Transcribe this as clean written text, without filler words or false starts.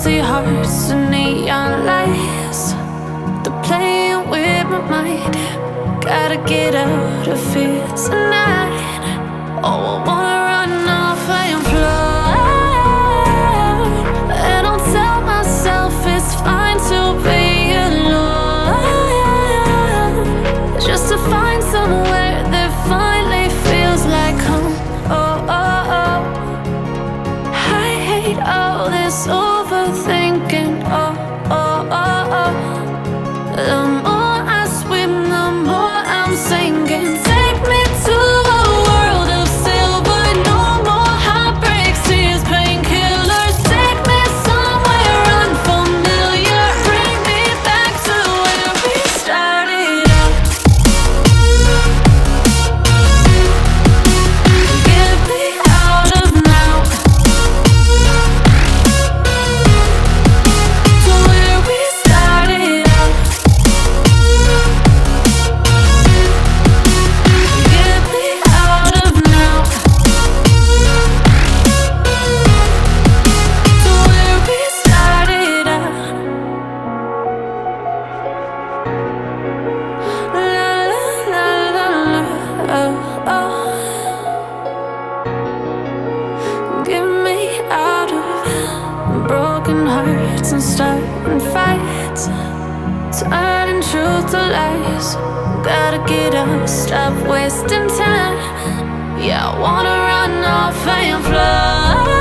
empty hearts and neon lights. They're playing with my mind. Gotta get out of here tonight. Oh, I wanna run off and fly. And I'll tell myself it's fine to be alone, just to find somewhere that finally feels like home. Oh, oh, oh. I hate all this overthinking. Oh, oh, oh, oh. The more I swim, the more I'm sinking. Take me to a world of silver. No more heartbreaks, tears, painkillers. Take me somewhere unfamiliar. Bring me back to where we started out. Get me out of now, to where we started out. Get me out of now, to where we started out. La la la la la, oh, oh. Get me out of broken hearts and starting fights, turning truth to lies. Gotta get up, stop wasting time. Yeah, I wanna run off and fly.